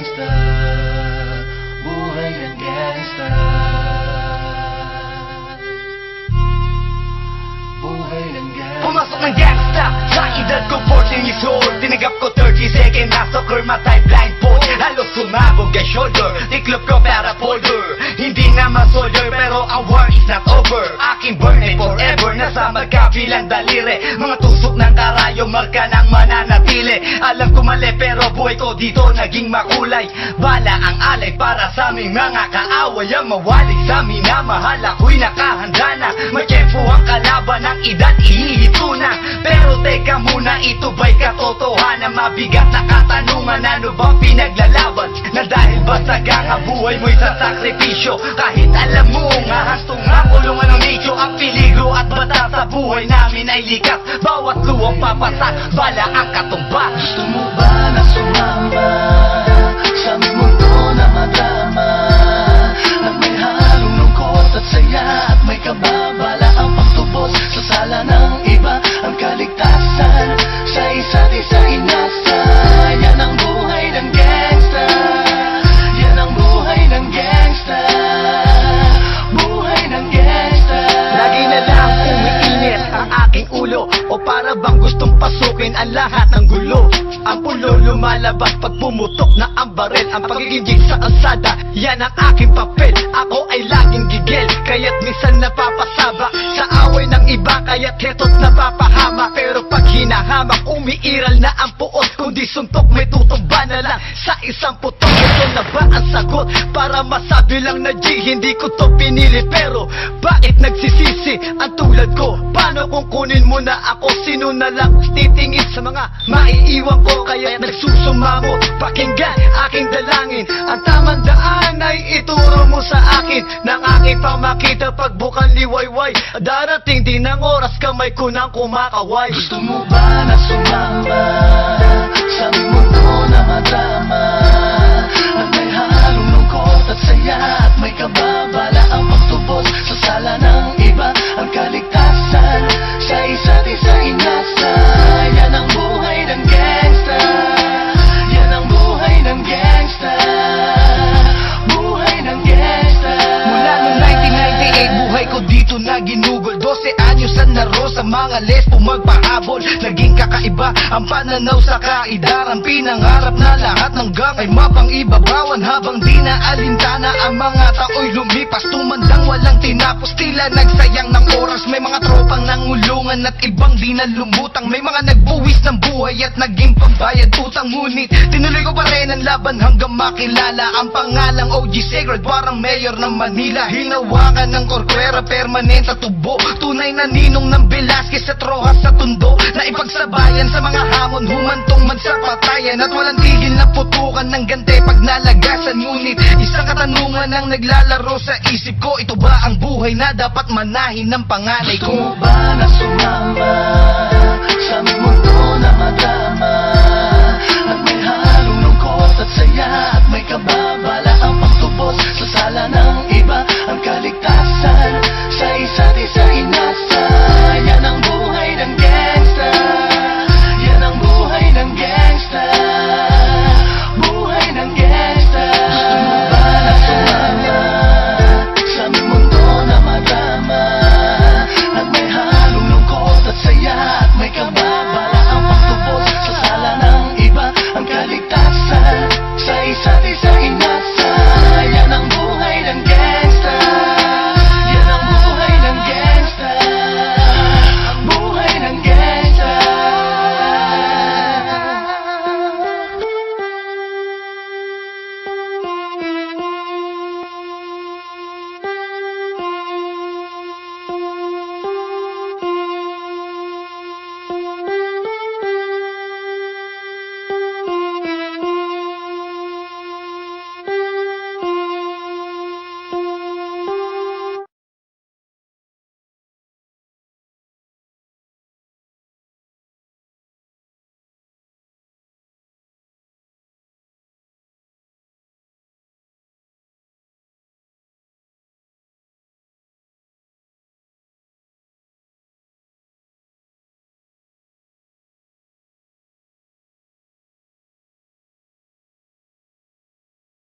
gangsta, buhay ng gangsta, buhay ng gangsta. Pumasok ng gangsta sa edad ko 14 years old. Tinagap ko 30 second na soccer matay blindfold. Halos sumabog ang shoulder, tiklop ko para folder. Hindi na masolder pero ang war is not over. Aking burn ay forever, nasa magkabilang daliri. Mga tusok ng karayo, marka ng mananatili. Alam ko mali pero buhay ko dito naging makulay. Bala ang alay para sa aming mga kaaway. Ang mawalig sa minamahal, ako'y nakahanda na. May tempo ang kalaban ng edad, ihihito na. Pero teka muna, ito ba'y katotohanan? Mabigat na katanungan, ano bang pinaglalaban? Na dahil ba sagang ang buhay mo'y sa sakripisyo? Kahit alam mo, ngahastong ang kulungan ng medyo. Ang peligro at bata sa buhay namin ay likas. Bawat luwang papasak, bala ang katumba. Gusto mo ba na sumama sa aming mundo na madama? At may halong lungkot at saya at may kababala ang pagtubos sa sala ng iba. Ang kaligtasan sa isa't isa inasa. Yan ang buhay ng gangsta, yan ang buhay ng gangsta, buhay ng gangsta. Lagi na lang umiinit ang aking ulo, o para bang gustong pasukin ang lahat ng gulo. Ang pulo lumalabas pag pumutok na ang baril. Ang pagiging sa kalsada, yan ang aking papel. Ako ay laging gigil, kaya't minsan napapasaba sa away ng iba, kaya't heto't napapahama. Pero pag hinahamak, umiiral na ang puot. Kundi suntok, may tutumba na lang sa isang putok. Ito na ba ang sagot? Para masabi lang na G, hindi ko to pinili. Pero bakit nagsisisi ang tulad ko? Paano kung kunin mo na ako? Sino na lang titingin sa mga maiiwan ko? Kaya nagsusumamo, pakinggan aking dalangin. Ang tamang daan ay ituro mo sa akin. Nang aking pamakita pagbukan liwayway. Darating din ang oras, kamay ko nang kumakaway. Gusto mo ba na sumama sa aming mundo na madama? At may halong lungkot at saya at may kababala ang pagtubos sa sala ng iba. Ang kaligtasan sa isa't isa inasa. Yan ang buhay ng gangsta, yan ang buhay ng gangsta, buhay ng gangsta. Mula noong 1998, buhay ko dito na ginugol. 12 anyos ang naro sa mga lesbo magpahabol. Naging kakaiba ang pananaw sa kaidaran. Pinangarap na lahat ng gang ay mapang-ibabawan. Habang di na alintana ang mga tao'y lumipas. Tumandang walang tinapos, tila nagsayang ng oras. May mga tropang nangulungan at ibang di na lumutang. May mga nagbuwis ng buhay at naging pambayad utang. Ngunit tinuloy ko pa rin ang laban hanggang makilala ang pangalang OG Sacred, parang mayor ng Manila. Hinawakan ng korkwera, permanent at tubo. Tunay na ninong ng Velasquez at Rojas sa tundo. Na ipagsabayan sa mga hamon, humantong man sa patayan. At walang tigil na putukan ng gante pag nalagasan. Ngunit isang katanungan ang naglalaro sa isip ko. Ito ba ang buhay na dapat manahin ng panganay Gusto mo ko? ba na sumama sa aming mundo na madama? At may halong lungkot at saya